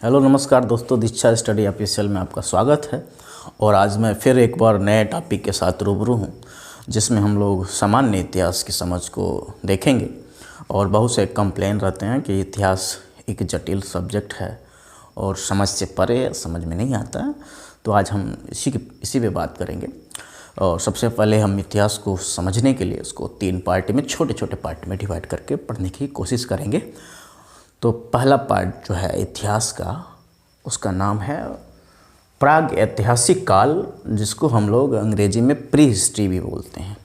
Hello नमस्कार दोस्तों, दीक्षा study official में आपका स्वागत है। और आज मैं फिर एक बार नए टॉपिक के साथ रूबरू हूँ, जिसमें हम लोग सामान्य इतिहास की समझ को देखेंगे। और बहुत से कंप्लेन रहते हैं कि इतिहास एक जटिल सब्जेक्ट है और समझ से परे, समझ में नहीं आता है। तो आज हम इसी पे बात करेंगे। और सबसे पहले हम इतिहास को समझने के लिए उसको 3 पार्ट में, छोटे छोटे पार्ट में डिवाइड करके पढ़ने की कोशिश करेंगे। तो पहला पार्ट जो है इतिहास का, उसका नाम है प्राग ऐतिहासिक काल, जिसको हम लोग अंग्रेजी में प्री हिस्ट्री भी बोलते हैं।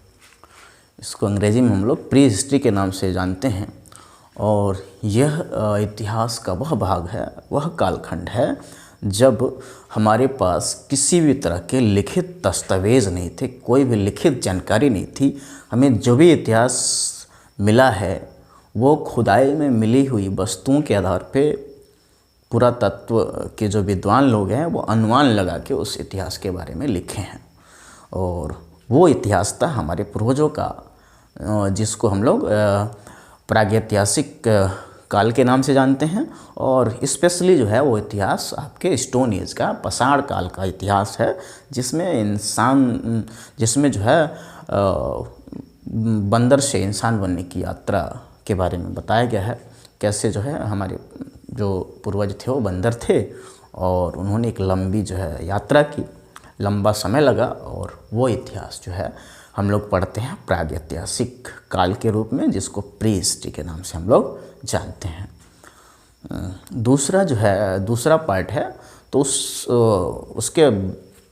इसको अंग्रेजी में हम लोग प्री हिस्ट्री के नाम से जानते हैं। और यह इतिहास का वह भाग है, वह कालखंड है जब हमारे पास किसी भी तरह के लिखित दस्तावेज़ नहीं थे, कोई भी लिखित जानकारी नहीं थी। हमें जो भी इतिहास मिला है वो खुदाई में मिली हुई वस्तुओं के आधार पे पुरातत्व के जो विद्वान लोग हैं वो अनुमान लगा के उस इतिहास के बारे में लिखे हैं। और वो इतिहास था हमारे पूर्वजों का, जिसको हम लोग प्रागैतिहासिक काल के नाम से जानते हैं। और स्पेशली जो है वो इतिहास आपके स्टोन एज का, पाषाण काल का इतिहास है, जिसमें जो है बंदर से इंसान बनने की यात्रा के बारे में बताया गया है। कैसे जो है हमारे जो पूर्वज थे वो बंदर थे और उन्होंने एक लंबी जो है यात्रा की, लंबा समय लगा। और वो इतिहास जो है हम लोग पढ़ते हैं प्रागैतिहासिक काल के रूप में, जिसको प्री हिस्ट्री के नाम से हम लोग जानते हैं। दूसरा जो है, दूसरा पार्ट है, तो उसके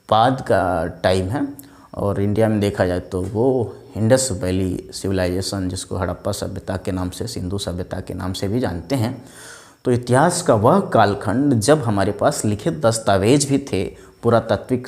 बाद का टाइम है। और इंडिया में देखा जाए तो वो इंडस वैली सिविलाइजेशन, जिसको हड़प्पा सभ्यता के नाम से, सिंधु सभ्यता के नाम से भी जानते हैं। तो इतिहास का वह कालखंड जब हमारे पास लिखित दस्तावेज भी थे, पुरातात्विक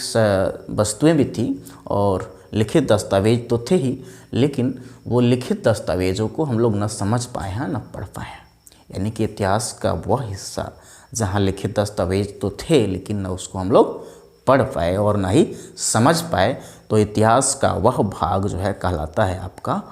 वस्तुएं भी थी और लिखित दस्तावेज तो थे ही, लेकिन वो लिखित दस्तावेजों को हम लोग न समझ पाए हैं न पढ़ पाए हैं। यानी कि इतिहास का वह हिस्सा जहाँ लिखित दस्तावेज तो थे लेकिन न उसको हम लोग पढ़ पाए और ना ही समझ पाए, तो इतिहास का वह भाग जो है कहलाता है आपका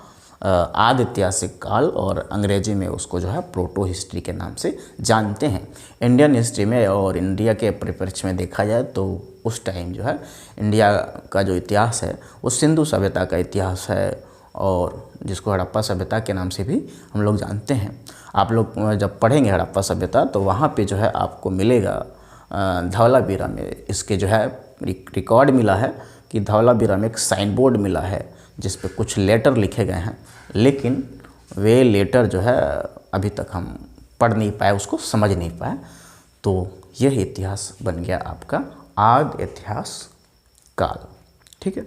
आदि ऐतिहासिक काल। और अंग्रेजी में उसको जो है प्रोटो हिस्ट्री के नाम से जानते हैं। इंडियन हिस्ट्री में और इंडिया के परिप्रेक्ष्य में देखा जाए तो उस टाइम जो है इंडिया का जो इतिहास है वो सिंधु सभ्यता का इतिहास है, और जिसको हड़प्पा सभ्यता के नाम से भी हम लोग जानते हैं। आप लोग जब पढ़ेंगे हड़प्पा सभ्यता तो वहाँ पे जो है आपको मिलेगा धवलावीरा में इसके जो है रिकॉर्ड मिला है कि धवलावीरा में एक साइन बोर्ड मिला है जिस पे कुछ लेटर लिखे गए हैं, लेकिन वे लेटर जो है अभी तक हम पढ़ नहीं पाए, उसको समझ नहीं पाए। तो यह इतिहास बन गया आपका आदि इतिहास काल। ठीक है।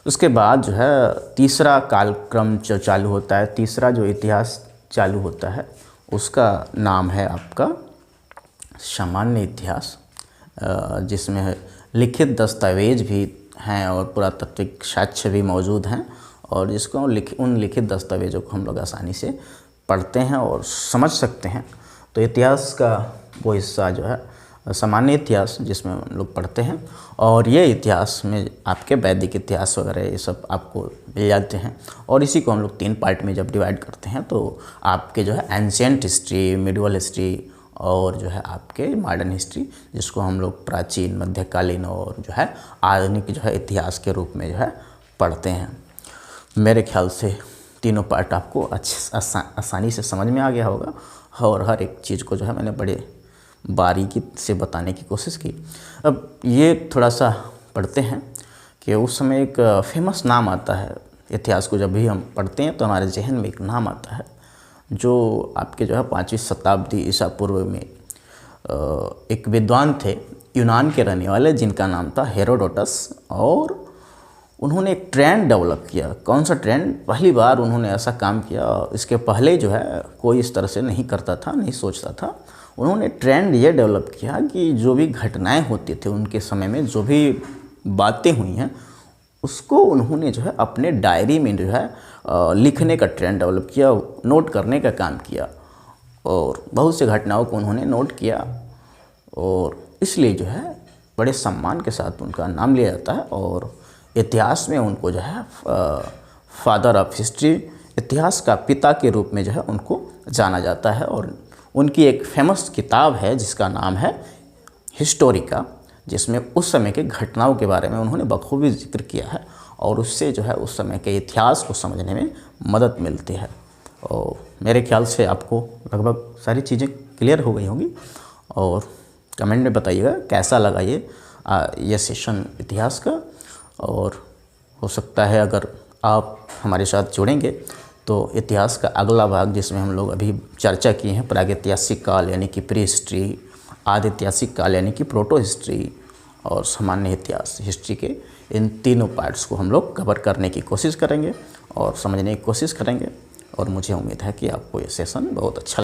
उसके बाद जो है तीसरा कालक्रम जो चालू होता है, तीसरा जो इतिहास चालू होता है उसका नाम है आपका सामान्य इतिहास, जिसमें लिखित दस्तावेज भी हैं और पुरातात्विक साक्ष्य भी मौजूद हैं, और जिसको उन लिखित दस्तावेजों को हम लोग आसानी से पढ़ते हैं और समझ सकते हैं। तो इतिहास का वो हिस्सा जो है सामान्य इतिहास, जिसमें हम लोग पढ़ते हैं। और ये इतिहास में आपके वैदिक इतिहास वगैरह ये सब आपको मिल जाते हैं। और इसी को हम लोग 3 पार्ट में जब डिवाइड करते हैं तो आपके जो है एंशिएंट हिस्ट्री, मिडिवल हिस्ट्री और जो है आपके मॉडर्न हिस्ट्री, जिसको हम लोग प्राचीन, मध्यकालीन और जो है आधुनिक जो है इतिहास के रूप में जो है पढ़ते हैं। मेरे ख्याल से तीनों पार्ट आपको आसानी से समझ में आ गया होगा, और हर एक चीज़ को जो है मैंने बड़े बारीकी से बताने की कोशिश की। अब ये थोड़ा सा पढ़ते हैं कि उस समय एक फेमस नाम आता है। इतिहास को जब भी हम पढ़ते हैं तो हमारे जहन में एक नाम आता है, जो आपके जो है 5वीं शताब्दी ईसा पूर्व में एक विद्वान थे, यूनान के रहने वाले, जिनका नाम था हेरोडोटस। और उन्होंने एक ट्रेंड डेवलप किया। कौन सा ट्रेंड? पहली बार उन्होंने ऐसा काम किया, इसके पहले जो है कोई इस तरह से नहीं करता था, नहीं सोचता था। उन्होंने ट्रेंड ये डेवलप किया कि जो भी घटनाएं होती थी उनके समय में, जो भी बातें हुई हैं, उसको उन्होंने जो है अपने डायरी में जो है लिखने का ट्रेंड डेवलप किया, नोट करने का काम किया। और बहुत से घटनाओं को उन्होंने नोट किया, और इसलिए जो है बड़े सम्मान के साथ उनका नाम लिया जाता है। और इतिहास में उनको जो है फादर ऑफ हिस्ट्री, इतिहास का पिता के रूप में जो है उनको जाना जाता है। और उनकी एक फेमस किताब है जिसका नाम है हिस्टोरिका, जिसमें उस समय के घटनाओं के बारे में उन्होंने बखूबी जिक्र किया है और उससे जो है उस समय के इतिहास को समझने में मदद मिलती है। और मेरे ख्याल से आपको लगभग सारी चीज़ें क्लियर हो गई होंगी। और कमेंट में बताइएगा कैसा लगा ये सेशन इतिहास का। और हो सकता है अगर आप हमारे साथ जुड़ेंगे तो इतिहास का अगला भाग, जिसमें हम लोग अभी चर्चा किए हैं प्रागैतिहासिक काल यानी कि प्री हिस्ट्री, आदि ऐतिहासिक काल यानी कि प्रोटो हिस्ट्री और सामान्य इतिहास हिस्ट्री के, इन तीनों पार्ट्स को हम लोग कवर करने की कोशिश करेंगे और समझने की कोशिश करेंगे। और मुझे उम्मीद है कि आपको ये सेशन बहुत अच्छा